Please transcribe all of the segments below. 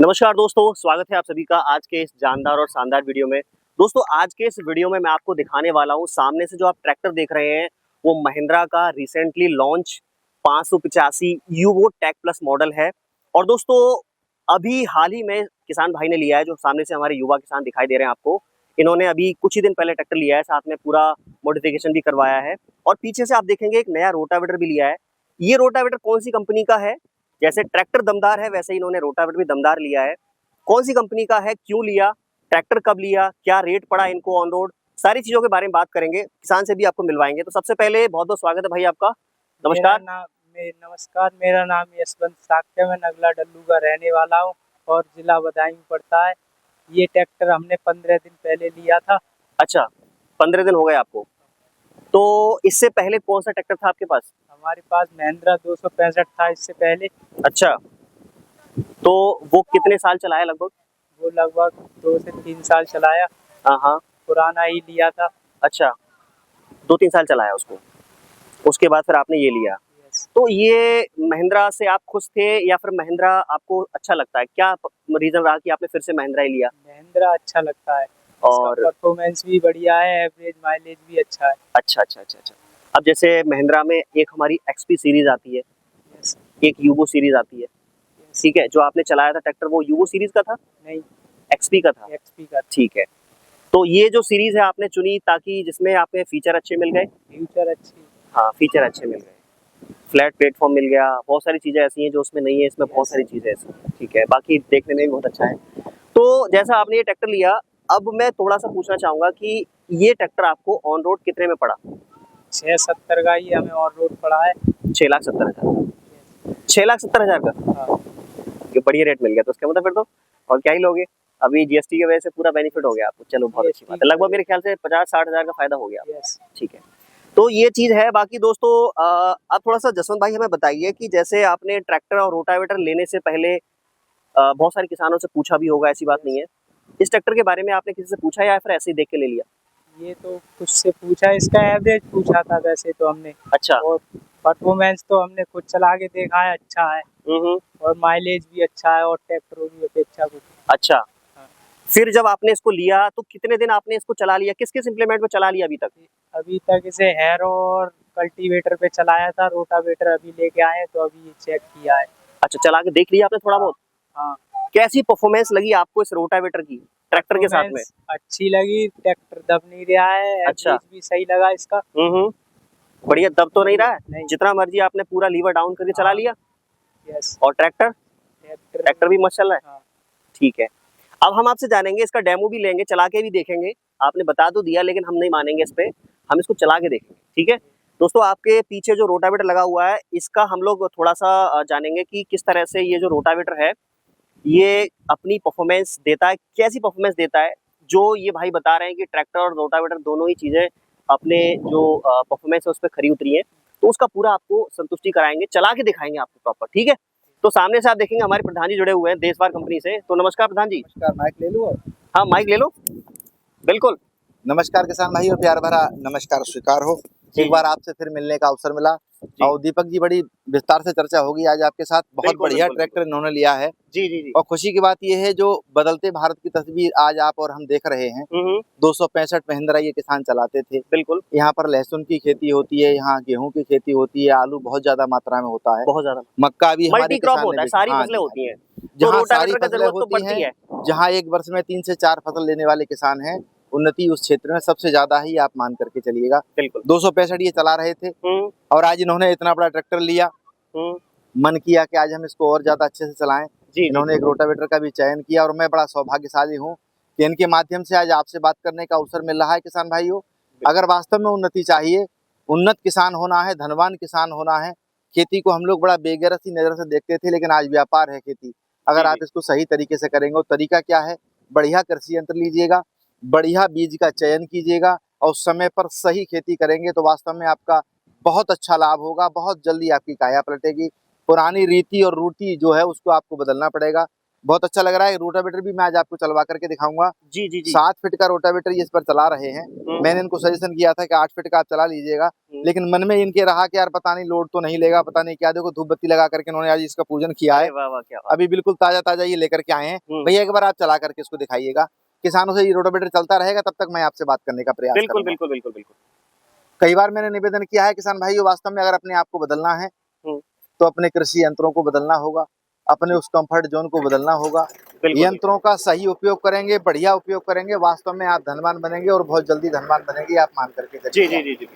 नमस्कार दोस्तों, स्वागत है आप सभी का आज के इस जानदार और शानदार वीडियो में। दोस्तों आज के इस वीडियो में मैं आपको दिखाने वाला हूँ, सामने से जो आप ट्रैक्टर देख रहे हैं वो महिंद्रा का recently launch 585 Yuvo tech plus model है। और दोस्तों अभी हाल ही में किसान भाई ने लिया है, जो सामने से हमारे युवा किसान दिखाई दे रहे हैं आपको। इन्होंने अभी कुछ ही दिन पहले ट्रैक्टर लिया है, साथ में पूरा मॉडिफिकेशन भी करवाया है। और पीछे से आप देखेंगे एक नया रोटावेटर भी लिया है। ये रोटावेटर कौन सी कंपनी का है? जैसे ट्रैक्टर दमदार है वैसे ही इन्होंने रोटावेटर भी दमदार लिया है। कौन सी कंपनी का है, क्यों लिया, ट्रैक्टर कब लिया, क्या रेट पड़ा इनको ऑन रोड, सारी चीजों के बारे में बात करेंगे। किसान से भी आपको मिलवाएंगे। तो सबसे पहले बहुत बहुत स्वागत है भाई आपका। नमस्कार। नमस्कार, मेरा नाम यशवंत साक्य, मैं नगला डल्लू का रहने वाला हूँ और जिला बदायूं पड़ता है। ये ट्रैक्टर हमने 15 दिन पहले लिया था। अच्छा, 15 दिन हो गए आपको। तो इससे पहले कौन सा ट्रैक्टर था आपके पास? हमारे पास महिंद्रा 265 था इससे पहले। अच्छा, तो वो कितने साल चलाया लगभग? वो लगभग 2 से 3 साल चलाया। हाँ हाँ। पुराना ही लिया था। अच्छा, 2-3 साल चलाया उसको, उसके बाद फिर आपने ये लिया। यस। तो ये महिंद्रा से आप खुश थे या फिर महिंद्रा आपको अच्छा लगता है? क्या रीजन रहा कि आपने फिर से महिंद्रा ही लिया? महिंद्रा अच्छा लगता है और परफॉर्मेंस भी बढ़िया है, एवरेज माइलेज भी अच्छा है। अच्छा अच्छा अच्छा अच्छा। अब जैसे महिंद्रा में एक हमारी एक्सपी सीरीज आती है, यस। एक यूवो सीरीज आती है, यस। ठीक है। जो आपने चलाया था ट्रैक्टर वो यूवो सीरीज का था? नहीं, एक्सपी का था। एक्सपी का। ठीक है। तो ये जो सीरीज है आपने चुनी ताकि जिसमें आपके फीचर अच्छे मिल गए? फ्यूचर अच्छी। हाँ, फीचर अच्छे मिल गए, फ्लैट प्लेटफॉर्म मिल गया, बहुत सारी चीजें ऐसी हैं जो उसमें नहीं है, इसमें बहुत सारी चीजें ऐसी हैं, ठीक है। बाकी देखने में भी बहुत अच्छा है। तो जैसा आपने ये ट्रैक्टर लिया, अब मैं थोड़ा सा पूछना चाहूंगा कि ये ट्रैक्टर आपको ऑन रोड कितने में पड़ा? 670 का ही हमें और रोड पड़ा है। 6,70,000। 6,70,000 का? हाँ। ये बढ़िया रेट मिल गया तो उसका मतलब फिर तो और क्या ही लोगे। अभी जीएसटी की वजह से पूरा बेनिफिट हो गया आपको। चलो बहुत अच्छी बात है, लगभग मेरे ख्याल से 50-60 हजार का फायदा हो गया। यस। ठीक है, तो ये चीज है। बाकी दोस्तों आप थोड़ा सा जसवंत भाई हमें बताइए कि जैसे आपने ट्रैक्टर और रोटावेटर लेने से पहले बहुत सारे किसानों से पूछा भी होगा, ऐसी बात नहीं है। इस ट्रैक्टर के बारे में आपने किसी से पूछा या फिर ऐसे ही देख के ले लिया? ये तो कुछ से पूछा, इसका एवरेज पूछा था वैसे तो हमने। अच्छा। और परफॉर्मेंस तो हमने खुद चला के देखा है, अच्छा है। और माइलेज भी अच्छा है और ट्रैक्टरों की अपेक्षा कुछ। अच्छा। हाँ। फिर जब आपने इसको लिया तो कितने दिन आपने इसको चला लिया, किस किस इम्प्लीमेंट में चला लिया अभी तक? अभी तक इसे हैरो और कल्टीवेटर पे चलाया था, रोटावेटर अभी लेके आए तो अभी ये चेक किया है। अच्छा, चला के देख लिया आपने थोड़ा बहुत? हाँ। कैसी परफॉर्मेंस लगी आपको इस रोटावेटर की ट्रैक्टर के साथ में? अच्छी लगी, ट्रैक्टर दब नहीं रहा है। अच्छा। एवरेज भी सही लगा इसका। बढ़िया, दब तो नहीं रहा है? नहीं। जितना मर्जी आपने पूरा लीवर डाउन करके चला लिया। यस। और ट्रैक्टर भी मस्त चल रहा है। हाँ। ठीक है, अब हम आपसे जानेंगे, इसका डेमो भी लेंगे, चला के भी देखेंगे। आपने बता तो दिया लेकिन हम नहीं मानेंगे इस पे, हम इसको चला के देखेंगे, ठीक है। दोस्तों आपके पीछे जो रोटावेटर लगा हुआ है इसका हम लोग थोड़ा सा जानेंगे कि किस तरह से ये जो रोटावेटर है ये अपनी परफॉर्मेंस देता है, कैसी परफॉर्मेंस देता है। जो ये भाई बता रहे हैं कि ट्रैक्टर और रोटावेटर दोनों ही चीजें अपने जो परफॉर्मेंस है उस पर खरी उतरी है, तो उसका पूरा आपको संतुष्टि कराएंगे, चला के दिखाएंगे आपको प्रॉपर, ठीक है। तो सामने से आप देखेंगे हमारे प्रधान जी जुड़े हुए हैं देशवार कंपनी से। तो नमस्कार प्रधान जी। नमस्कार, माइक ले लूं? हाँ माइक ले लो, बिल्कुल। नमस्कार किसान भाइयों, प्यार भरा नमस्कार स्वीकार हो। एक बार आपसे फिर मिलने का अवसर मिला और दीपक जी बड़ी विस्तार से चर्चा होगी आज आपके साथ। बहुत बढ़िया ट्रैक्टर इन्होंने लिया है। जी जी जी। और खुशी की बात यह है जो बदलते भारत की तस्वीर आज आप और हम देख रहे हैं। 265 महिंद्रा ये किसान चलाते थे। बिल्कुल। यहाँ पर लहसुन की खेती होती है, यहाँ गेहूं की खेती होती है, आलू बहुत ज्यादा मात्रा में होता है, बहुत ज्यादा। मक्का भी हमारे मल्टी क्रॉप किसान होता है, ने सारी हाँ फसलें होती हैं। जहाँ सारी रोटावेटर का फसलें जरूरत तो होती पड़ती हैं, है। जहाँ एक वर्ष में 3 से 4 फसल लेने वाले किसान हैं, उन्नति उस क्षेत्र में सबसे ज्यादा ही आप मान करके चलिएगा। बिल्कुल। 265 ये चला रहे थे और आज इन्होंने इतना बड़ा ट्रैक्टर लिया। मन किया कि आज हम इसको और ज्यादा अच्छे से चलाएं। इन्होंने एक रोटावेटर का भी चयन किया और मैं बड़ा सौभाग्यशाली हूँ कि इनके माध्यम से आज आपसे बात करने का अवसर मिल रहा है। किसान भाइयों, अगर वास्तव में उन्नति चाहिए, उन्नत किसान होना है, धनवान किसान होना है, खेती को हम लोग बड़ा बेगैरत सी नजर से देखते थे, लेकिन आज व्यापार है खेती। अगर आप इसको सही तरीके से करेंगे, और तरीका क्या है, बढ़िया कृषि यंत्र लीजिएगा, बढ़िया बीज का चयन कीजिएगा और समय पर सही खेती करेंगे तो वास्तव में आपका बहुत अच्छा लाभ होगा। बहुत जल्दी आपकी काया पलटेगी। पुरानी रीति और रूटी जो है उसको आपको बदलना पड़ेगा। बहुत अच्छा लग रहा है। रोटावेटर भी मैं आज आपको चलवा करके दिखाऊंगा। जी जी जी। 7 फीट का रोटावेटर ये इस पर चला रहे हैं। मैंने इनको सजेशन किया था कि 8 फीट का आप चला लीजिएगा, लेकिन मन में इनके रहा कि यार पता नहीं लोड तो नहीं लेगा, पता नहीं क्या। देखो धूप बत्ती लगा करके इन्होंने आज इसका पूजन किया है। वाह वाह, क्या बात। अभी बिल्कुल ताजा ताजा ये लेकर के आए हैं। भैया एक बार आप चला करके इसको दिखाइएगा। किसानों से ये रोटावेटर चलता रहेगा तब तक मैं आपसे बात करने का प्रयास बिल्कुल करूंगा। बिल्कुल बिल्कुल बिल्कुल। कई बार मैंने निवेदन किया है किसान भाइयों, वास्तव में अगर अपने आप को बदलना है तो अपने कृषि यंत्रों को बदलना होगा, अपने उस कंफर्ट जोन को बदलना होगा। यंत्रों का सही उपयोग करेंगे, बढ़िया उपयोग करेंगे, वास्तव में आप धनवान बनेंगे और बहुत जल्दी धनवान बनेंगे, आप मान करके जी चलिए। जी जी जी।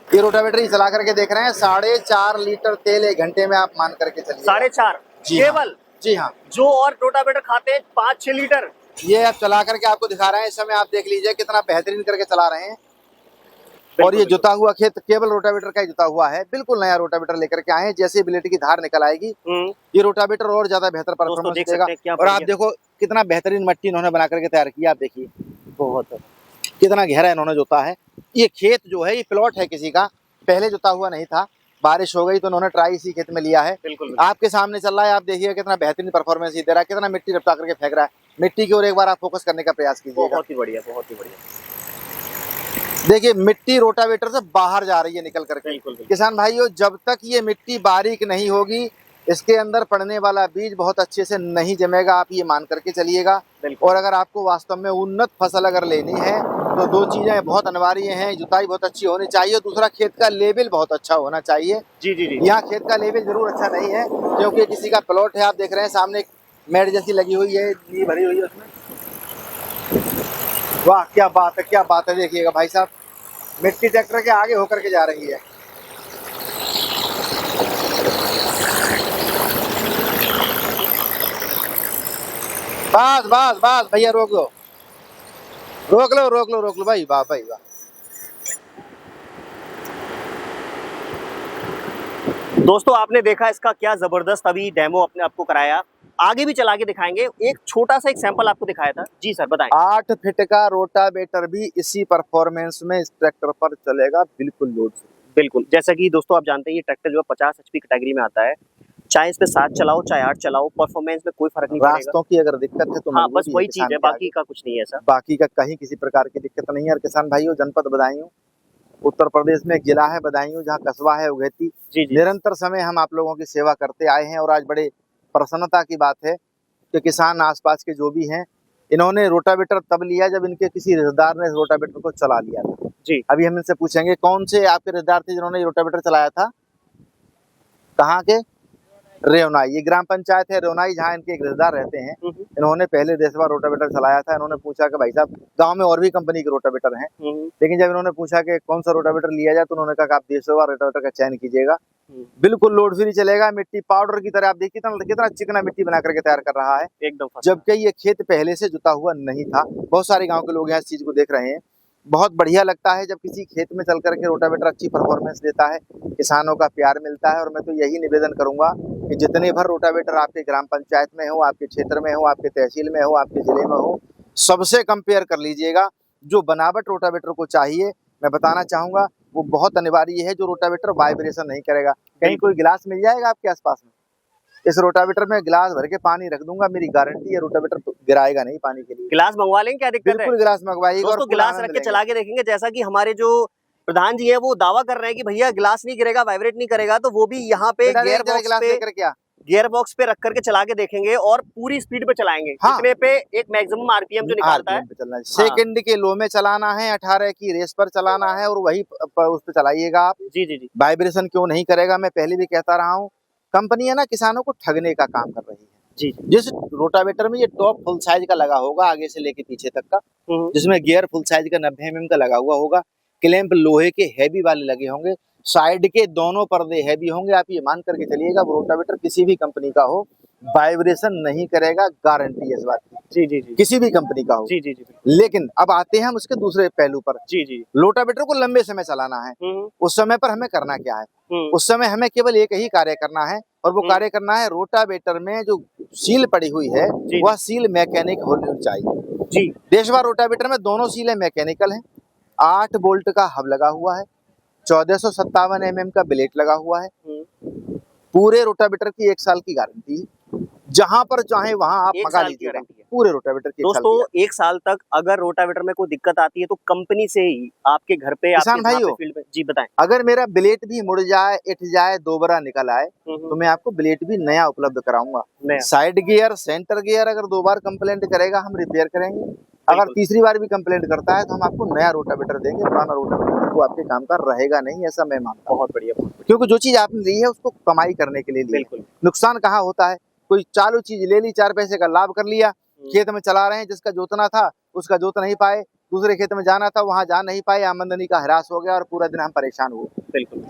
ये रोटावेटर ही चला करके देख रहे हैं, 4.5 लीटर तेल 1 घंटे में, आप मान करके चलिए। 4.5 केवल? जी हाँ। जो और रोटावेटर खाते हैं 5-6 लीटर। ये आप चला करके आपको दिखा रहे हैं। इस समय आप देख लीजिए कितना बेहतरीन करके चला रहे हैं। और ये जुता हुआ खेत केवल रोटावेटर का ही जुता हुआ है। बिल्कुल नया रोटावेटर लेकर के आए हैं। जैसे ब्लेड की धार निकल आएगी ये रोटावेटर और ज्यादा बेहतर परफॉर्मेंस देगा। और आप देखो कितना बेहतरीन मट्टी इन्होंने बना करके तैयार किया। आप देखिए बहुत कितना गहरा इन्होंने जोता है। ये खेत जो है ये प्लॉट है किसी का, पहले जुता हुआ नहीं था, बारिश हो गई तो उन्होंने ट्राई इसी खेत में लिया है। आपके सामने चल रहा है, आप देखिए कितना बेहतरीन परफॉर्मेंस दे रहा है, कितना मिट्टी रफ्ता करके फेंक रहा है। मिट्टी की ओर एक बार आप फोकस करने का प्रयास कीजिए। बहुत ही बढ़िया, बहुत ही बढ़िया। देखिए मिट्टी रोटावेटर से बाहर जा रही है निकल करके। किसान भाइयों जब तक ये मिट्टी बारीक नहीं होगी, इसके अंदर पड़ने वाला बीज बहुत अच्छे से नहीं जमेगा, आप ये मान करके चलिएगा। और अगर आपको वास्तव में उन्नत फसल अगर लेनी है तो 2 चीजें बहुत अनिवार्य हैं। जुताई बहुत अच्छी होनी चाहिए, दूसरा खेत का लेवल बहुत अच्छा होना चाहिए। जी जी जी। यहाँ खेत का लेवल जरूर अच्छा नहीं है क्योंकि किसी का प्लॉट है। आप देख रहे हैं सामने एक मेड जैसी लगी हुई है, नींव भरी हुई है उसमें। वाह क्या बात है, क्या बात है। देखिएगा भाई साहब मिट्टी ट्रैक्टर के आगे होकर के जा रही है। बस बस बस भैया रोक लो रोक लो रोक लो रोक लो भाई, वाह भाई वाह। दोस्तों आपने देखा इसका क्या जबरदस्त अभी डेमो अपने आपको कराया, आगे भी चला के दिखाएंगे। एक छोटा सा एक सैंपल आपको दिखाया था। जी सर बताएं। 8 फीट का रोटावेटर भी इसी परफॉर्मेंस में इस ट्रैक्टर पर चलेगा, बिल्कुल लोड से। बिल्कुल, जैसा कि दोस्तों आप जानते हैं ये ट्रैक्टर जो है 50 HP कैटेगरी में आता है। चाहे इस पे 7 चलाओ चाहे 8 चलाओ, परफॉर्मेंस में कोई फर्क नहीं पड़ेगा। रास्तों की अगर दिक्कत है तो हाँ बस वही चीज है, बाकी का कुछ नहीं है सर। बाकी का कहीं किसी प्रकार की दिक्कत नहीं है। और किसान भाइयों जनपद बदायूं उत्तर प्रदेश में एक जिला है बदायूं, जहाँ कस्बा है उगैती। निरंतर समय हम आप लोगों की सेवा करते आए हैं और आज बड़े प्रसन्नता की बात है कि किसान आसपास के जो भी हैं इन्होंने रोटावेटर तब लिया जब इनके किसी रिश्तेदार ने रोटावेटर को चला लिया था। जी अभी हम इनसे पूछेंगे कौन से आपके रिश्तेदार थे जिन्होंने रोटावेटर चलाया था, कहाँ के? रेवनाई, ये ग्राम पंचायत है रेवनाई जहाँ इनके एक रिश्तेदार रहते हैं। इन्होंने पहले देशवा रोटावेटर चलाया था। इन्होंने पूछा कि भाई साहब गांव में और भी कंपनी के रोटावेटर हैं, लेकिन जब इन्होंने पूछा कि कौन सा रोटावेटर लिया जाए तो उन्होंने कहा कि आप देशवा रोटावेटर का चयन कीजिएगा, बिल्कुल लोड फ्री चलेगा। मिट्टी पाउडर की तरह, आप देखिए कितना चिकना मिट्टी बना करके तैयार कर रहा है एकदम, जबकि ये खेत पहले से जुता हुआ नहीं था। बहुत सारे गाँव के लोग यहाँ इस चीज को देख रहे हैं। बहुत बढ़िया लगता है जब किसी खेत में चल करके रोटावेटर अच्छी परफॉर्मेंस देता है, किसानों का प्यार मिलता है। और मैं तो यही निवेदन करूंगा कि जितने भर रोटावेटर आपके ग्राम पंचायत में हो, आपके क्षेत्र में हो, आपके तहसील में हो, आपके जिले में हो, सबसे कंपेयर कर लीजिएगा। जो बनावट रोटावेटर को चाहिए मैं बताना चाहूंगा वो बहुत अनिवार्य है। जो रोटावेटर वाइब्रेशन नहीं करेगा। कहीं कोई गिलास मिल जाएगा आपके आसपास में? इस रोटावेटर में गिलास भर के पानी रख दूंगा, मेरी गारंटी है रोटावेटर तो गिराएगा नहीं पानी के लिए। गिलास मंगवा लेंगे, क्या दिक्कत है? बिल्कुल गिलास मंगवाइएगा। दोस्तों गिलास रख के चला के देखेंगे। जैसा कि हमारे जो प्रधान जी है वो दावा कर रहे हैं कि भैया गिलास नहीं गिरेगा, वाइब्रेट नहीं करेगा, तो वो भी यहाँ पे गियर बॉक्स पे रख करके चला के देखेंगे और पूरी स्पीड पे चलाएंगे। हाँ। कितने पे? एक मैक्सिमम आरपीएम जो निकालता है। सेकंड के लो में चलाना है, 18 की रेस पर चलाना है और वही उस पर चलाइएगा आप। जी जी जी। वाइब्रेशन क्यों नहीं करेगा? मैं पहले भी कहता रहा हूँ, कंपनी है ना किसानों को ठगने का काम कर रही है। जी। जिस रोटावेटर में ये टॉप फुल साइज का लगा होगा आगे से लेके पीछे तक का, जिसमें गियर फुल साइज का 90 mm का लगा हुआ होगा, क्लैंप लोहे के हैवी वाले लगे होंगे, साइड के दोनों पर्दे हैवी होंगे, आप ये मान करके चलिएगा वो रोटावेटर किसी भी कंपनी का हो वाइब्रेशन नहीं करेगा, गारंटी है इस बात की। जी जी जी। किसी भी कंपनी का हो। जी जी जी। लेकिन अब आते हैं हम उसके दूसरे पहलू पर। जी जी। रोटावेटर को लंबे समय चलाना है, उस समय पर हमें करना क्या है? उस समय हमें केवल एक ही कार्य करना है और वो कार्य करना है रोटावेटर में जो सील पड़ी हुई है वह सील मैकेनिक होनी चाहिए। जी। देशवा रोटावेटर में दोनों सीलें मैकेनिकल हैं। 8 बोल्ट का हब लगा हुआ है, 1457 mm का ब्लेड लगा हुआ है। पूरे रोटावेटर की 1 साल की गारंटी है। जहां पर चाहे वहां आप एक मंगा साल की लीजिएगा गारंटी है पूरे रोटावेटर की। दोस्तों। एक साल तक अगर रोटावेटर में कोई दिक्कत आती है तो कंपनी से ही आपके घर पे, आपके किसान जहाँ पे भाइयों, फील्ड में। जी बताएं। अगर मेरा ब्लेड भी मुड़ जाए, इट जाए, दोबारा निकल आए, तो मैं आपको ब्लेड भी नया उपलब्ध कराऊंगा। नया साइड गियर, सेंटर गियर अगर 2 बार कंप्लेंट करेगा हम रिपेयर करेंगे। अगर बिल्कुल तीसरी बार भी कंप्लेंट करता है तो हम आपको नया रोटावेटर देंगे। पुराना रोटावेटर वो आपके काम का रहेगा नहीं, ऐसा मैं मानता हूँ। बहुत बढ़िया, बहुत बढ़िया। क्योंकि जो चीज आपने ली है उसको कमाई करने के लिए ली है। बिल्कुल नुकसान कहाँ होता है? कोई चालू चीज ले ली, 4 पैसे का लाभ कर लिया, खेत में चला रहे हैं, जिसका जोतना था उसका जोत नहीं पाए, दूसरे खेत में जाना था वहां जा नहीं पाए, आमदनी का ह्रास हो गया और पूरा दिन हम परेशान हुए। बिल्कुल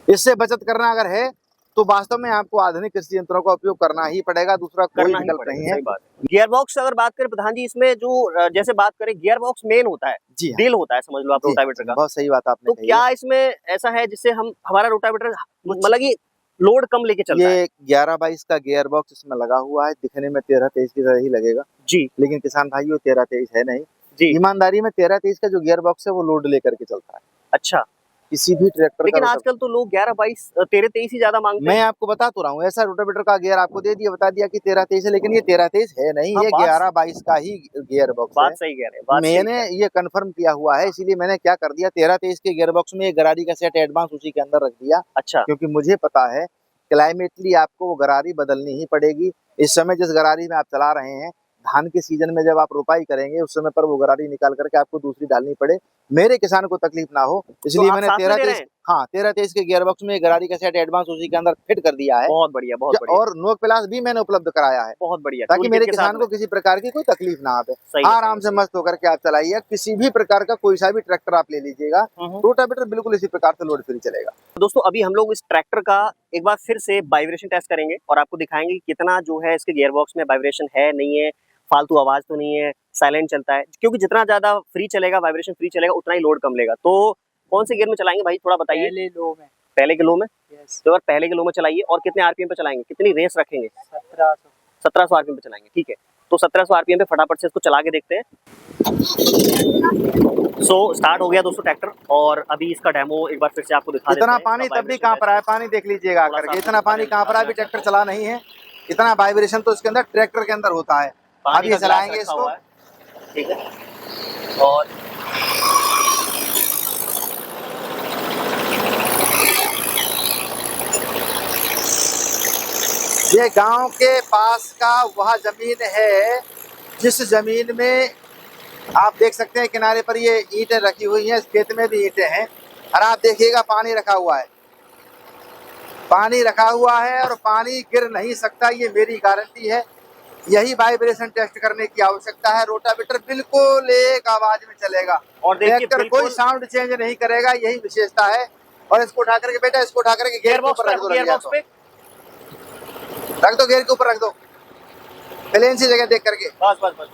इससे बचत करना अगर है तो वास्तव में आपको आधुनिक कृषि यंत्रों का उपयोग करना ही पड़ेगा, दूसरा कोई करना ही विकल्प पड़ेगा, नहीं है। सही बात है। गियर बॉक्स अगर बात करें प्रधान जी, इसमें जो जैसे बात करें, गियर बॉक्स मेन होता है, जी हाँ, दिल होता है, समझ लो आप जी हाँ, रोटावेटर का। बहुत सही बात आपने तो कही है। क्या इसमें ऐसा है जिससे हम हमारा रोटावेटर मतलब कि लोड कम लेके चलता है? ये 11-22 का गियर बॉक्स इसमें लगा हुआ है, दिखने में 13-23 की तरह ही लगेगा, जी लेकिन किसान भाइयों 13-23 है नहीं। जी। ईमानदारी में 13-23 का जो गियर बॉक्स है वो लोड लेकर के चलता है। अच्छा, किसी भी ट्रैक्टर का लेकिन रोटावेटर, आजकल तो लोग 11-22 13-23 ही ज्यादा मांगते मैं हैं। आपको बता तो रहा हूँ, ऐसा रोटावेटर का गियर आपको दे दिया, बता दिया कि 13-23 है, लेकिन ये 13-23 है नहीं, हाँ, ये 11-22 का ही गियर बॉक्स है। बात सही कह रहे हैं, बात सही मैंने कह रहे ये कंफर्म किया हुआ है, इसीलिए मैंने क्या कर दिया, 13-23 के गियर बॉक्स में एक गरारी का सेट एडवांस उसी के अंदर रख दिया, हैं। अच्छा, क्योंकि मुझे पता है क्लाइमेटली आपको वो गरारी बदलनी ही पड़ेगी। इस समय जिस गरारी में आप चला रहे हैं, धान के सीजन में जब आप रोपाई करेंगे उस समय पर वो गरारी निकाल करके आपको दूसरी डालनी पड़े, मेरे किसान को तकलीफ ना हो, तो इसलिए आप मैंने साथ में दे रहे 13-23, हैं? हाँ 13-23 के गियर बॉक्स में एक गरारी का सेट एडवांस उसी के अंदर फिट कर दिया है। बहुत बढ़िया, बहुत बढ़िया, और नोक प्लास भी मैंने उपलब्ध कराया है, बहुत बढ़िया। ताकि टूल किट मेरे के साथ किसान में। को किसी प्रकार की कोई तकलीफ ना आवे। सही है, आराम से सही है। मस्त होकर के आप चलाइए, किसी भी प्रकार का कोई सा भी ट्रैक्टर आप ले लीजिएगा, रोटावेटर बिल्कुल इसी प्रकार से लोड फ्री चलेगा। दोस्तों अभी हम लोग इस ट्रैक्टर का एक बार फिर से वाइब्रेशन टेस्ट करेंगे और आपको दिखाएंगे कि कितना जो है इसके गियर बॉक्स में वाइब्रेशन है, नहीं है, फालतू आवाज तो नहीं है, साइलेंट चलता है। क्योंकि जितना ज्यादा फ्री चलेगा, वाइब्रेशन फ्री चलेगा, उतना ही लोड कम लेगा। तो कौन से गियर में चलाएंगे भाई, थोड़ा बताइए। पहले लो में। पहले के लो में। यस। तो अगर पहले के लो में चलाइए, और कितने आरपीएम पे चलाएंगे, कितनी रेस रखेंगे? 1700। 1700 आरपीएम पे चलाएंगे, ठीक है। तो 1700 आरपीएम पे फटाफट से इसको चला के देखते हैं। स्टार्ट हो गया दोस्तों ट्रैक्टर, और अभी इसका डेमो एक बार फिर से आपको दिखा देते इतना हैं। पानी तब भी कहाँ पर आया, पानी देख लीजिएगा थोड़ा करके, सा इतना पानी कहाँ पर आया, अभी ट्रैक्टर चला नहीं है, इतना वाइब्रेशन तो इसके अंदर ट्रैक्टर के अंदर होता है। पानी अभी का गिलास चलाएंगे रखा इसको, हुआ है, ठीक है। और ये गांव के पास का वह जमीन है जिस जमीन में आप देख सकते हैं किनारे पर ये ईंटें रखी हुई हैं, इस खेत में भी ईंटें हैं, और आप देखिएगा पानी रखा हुआ है, पानी रखा हुआ है और पानी गिर नहीं सकता, ये मेरी गारंटी है। यही वाइब्रेशन टेस्ट करने की आवश्यकता है। रोटावेटर बिल्कुल एक आवाज में चलेगा, और देखिए ट्रैक्टर कोई साउंड चेंज नहीं करेगा, यही विशेषता है। और इसको उठा करके बेटा, इसको उठा करके गियर बॉक्स पर रख दो, गियर बॉक्स पे रख दो, गियर के ऊपर रख दो, प्लेन सी जगह देख करके। बस बस बस,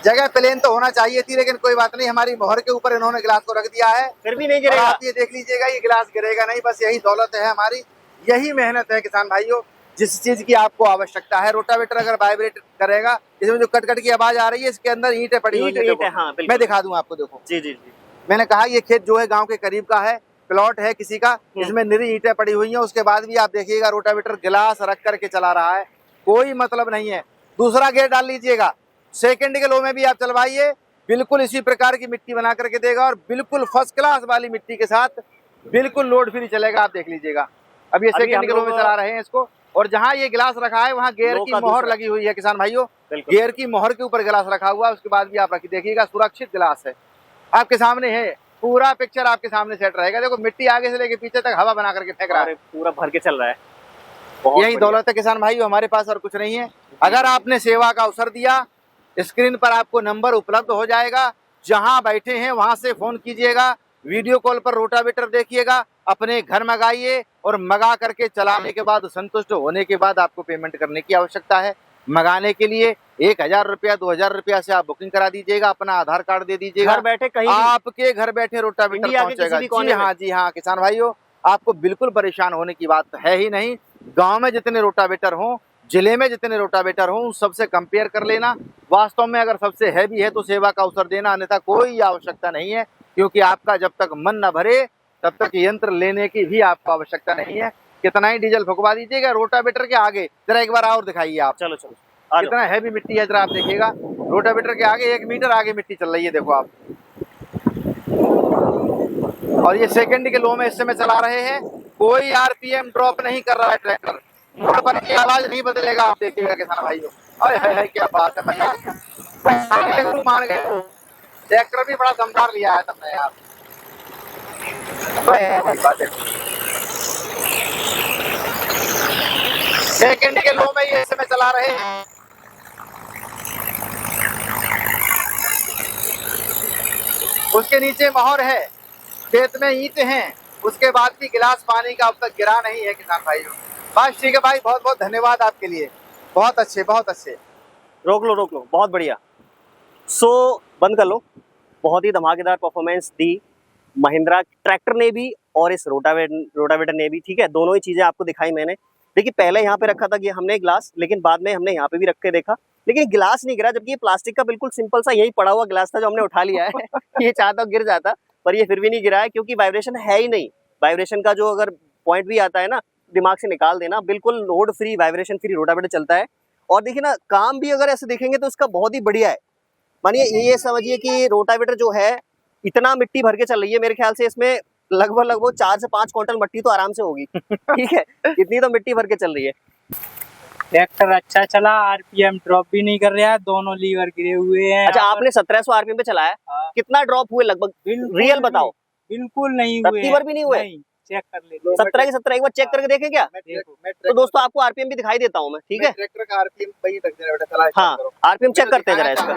जगह प्लेन तो होना चाहिए थी, लेकिन कोई बात नहीं, हमारी मोहर के ऊपर इन्होंने गिलास को रख दिया है, फिर भी नहीं और गिरेगा। आप ये देख लीजिएगा, ये गिलास गिरेगा नहीं, बस यही दौलत है हमारी, यही मेहनत है किसान भाइयों। जिस चीज की आपको आवश्यकता है, रोटावेटर अगर वाइब्रेट करेगा, इसमें जो कट कट की आवाज आ रही है, इसके अंदर ईंटें पड़ी हुई हैं, ईंट देखो। है, हाँ, बिल्कुल। मैं दिखा दूं आपको, देखो। जी जी जी। मैंने कहा ये खेत जो है गांव के करीब का है, प्लॉट है किसी का, इसमें निरी ईंटें पड़ी हुई हैं, उसके बाद भी आप देखिएगा रोटावेटर गिलास रख करके चला रहा है, कोई मतलब नहीं है। दूसरा गियर डाल लीजिएगा, सेकंड के लो में भी आप चलवाइए, बिल्कुल इसी प्रकार की मिट्टी बना करके देगा, और बिल्कुल फर्स्ट क्लास वाली मिट्टी के साथ बिल्कुल लोड फ्री चलेगा, आप देख लीजिएगा। अब ये सेकंड के लो में चला रहे हैं इसको, और जहाँ ये गिलास रखा है वहाँ गियर की मोहर लगी हुई है किसान भाइयों, गियर की मोहर के ऊपर गिलास रखा हुआ है, उसके बाद भी आप रखिए, देखिएगा सुरक्षित गिलास है, आपके सामने है, पूरा पिक्चर आपके सामने सेट रहेगा। देखो मिट्टी आगे से लेके पीछे तक हवा बना करके फेंक रहा है, पूरा भर के चल रहा है। यही दौलत है किसान भाइयों हमारे पास, और कुछ नहीं है। अगर आपने सेवा का अवसर दिया, स्क्रीन पर आपको नंबर उपलब्ध हो जाएगा, जहां बैठे हैं वहां से फोन कीजिएगा, वीडियो कॉल पर रोटावेटर देखिएगा, अपने घर मंगाइए, और मंगा करके चलाने के बाद संतुष्ट होने के बाद आपको पेमेंट करने की आवश्यकता है। मंगाने के लिए 1000 रुपया 2000 रुपया से आप बुकिंग करा दीजिएगा, अपना आधार कार्ड दे दीजिएगा, घर बैठे कहीं आपके घर बैठे रोटावेटर पहुंचेगा। जी हाँ किसान भाइयों, आपको बिल्कुल परेशान होने की बात है ही नहीं। गांव में जितने रोटावेटर हों, जिले में जितने रोटावेटर हों, उन सबसे कंपेयर कर लेना। वास्तव में अगर सबसे हैवी है तो सेवा का अवसर देना, अन्यथा कोई आवश्यकता नहीं है, क्योंकि आपका जब तक मन न भरे तब तक यंत्र लेने की भी आपको आवश्यकता नहीं है। कितना ही डीजल फुकवा दीजिएगा। रोटावेटर के आगे जरा एक बार और दिखाइए आप, चलो चलो आ जाओ। कितना हैवी मिट्टी है, जरा आप देखिएगा। रोटावेटर के आगे 1 मीटर आगे मिट्टी चल रही है, देखो आप। और ये सेकंड के लो में इस समय चला रहे हैं, कोई आरपीएम ड्रॉप नहीं कर रहा है ट्रैक्टर। पर की आवाज नहीं बदलेगा, आप देखिएगा किसान भाइयों। अरे है क्या बात है भैया, मान गए। ट्रैक्टर भी बड़ा दमदार लिया है तुमने यार। सेकंड के लो में ये समय चला रहे हैं। उसके नीचे मोहर है, खेत में ईंट हैं, उसके बाद भी गिलास पानी का अब तक गिरा नहीं है किसान भाइयों। बस ठीक है भाई, बहुत बहुत धन्यवाद आपके लिए, बहुत अच्छे बहुत अच्छे। रोक लो, बहुत बढ़िया। सो बंद कर लो। बहुत ही धमाकेदार परफॉर्मेंस दी महिंद्रा ट्रैक्टर ने भी और इस रोटावेटर ने भी, ठीक है। दोनों ही चीजें आपको दिखाई मैंने। देखिए पहले यहाँ पे रखा था कि हमने गिलास, लेकिन बाद में हमने यहाँ पे भी रख के देखा, लेकिन गिलास नहीं गिरा, जबकि ये प्लास्टिक का बिल्कुल सिंपल सा यही पड़ा हुआ गिलास था जो हमने उठा लिया है। ये चाहता गिर जाता, पर ये फिर भी नहीं गिरा है, क्योंकि वाइब्रेशन है ही नहीं। वाइब्रेशन का जो अगर पॉइंट भी आता है ना, दिमाग से निकाल देना। बिल्कुल load free, vibration free rotavator चलता है। और देखिए ना, काम भी अगर ऐसे देखेंगे तो इसका बहुत ही बढ़िया है। मानिए ये समझिए कि रोटावेटर जो है इतना मिट्टी भर के चल रही है, मेरे ख्याल से इसमें लगभग 4 से 5 क्विंटल मिट्टी तो आराम से होगी। ठीक है, इतनी तो मिट्टी भर के चल रही है। ट्रैक्टर अच्छा चला, आरपीएम ड्रॉप भी नहीं कर रहा है, दोनों लीवर गिरे हुए हैं। अच्छा, आपने 1700 आरपीएम पे चलाया, हाँ। कितना ड्रॉप हुए लगभग? रियल बताओ। बिल्कुल नहीं हुए, रत्ती भर भी नहीं हुए? चेक कर ले। 17 के 17 एक बार चेक करके देखें क्या? तो दोस्तों आपको आरपीएम भी दिखाई देता हूँ मैं, ठीक है। ट्रैक्टर का आरपीएम वही तक देना बेटा, चला हाँ, आरपीएम चेक करते हैं जरा इसका।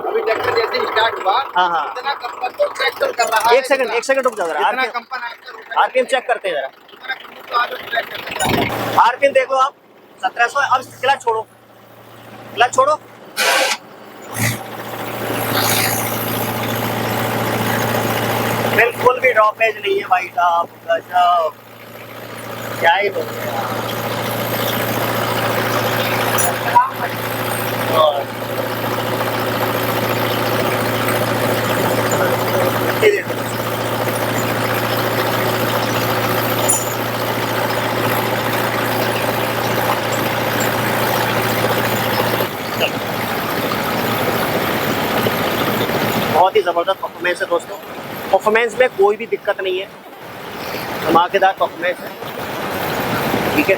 अभी ट्रैक्टर जैसे स्टार्ट हुआ, हाँ इतना कंपन तो ट्रैक्टर कर रहा है। एक सेकंड रुक जाओ जरा। आरपीएम चेक करते हैं जरा। आरपीएम देखो आप 1700। अब क्लच छोड़ो, क्लच छोड़ो। बिल्कुल भी ड्रॉपेज नहीं है भाई साहब, गजब, क्या ही बोलते हैं यार। बहुत ही ज़बरदस्त परफॉर्मेंस है दोस्तों। परफॉर्मेंस में कोई भी दिक्कत नहीं है, धमाकेदार परफॉर्मेंस है, ठीक है।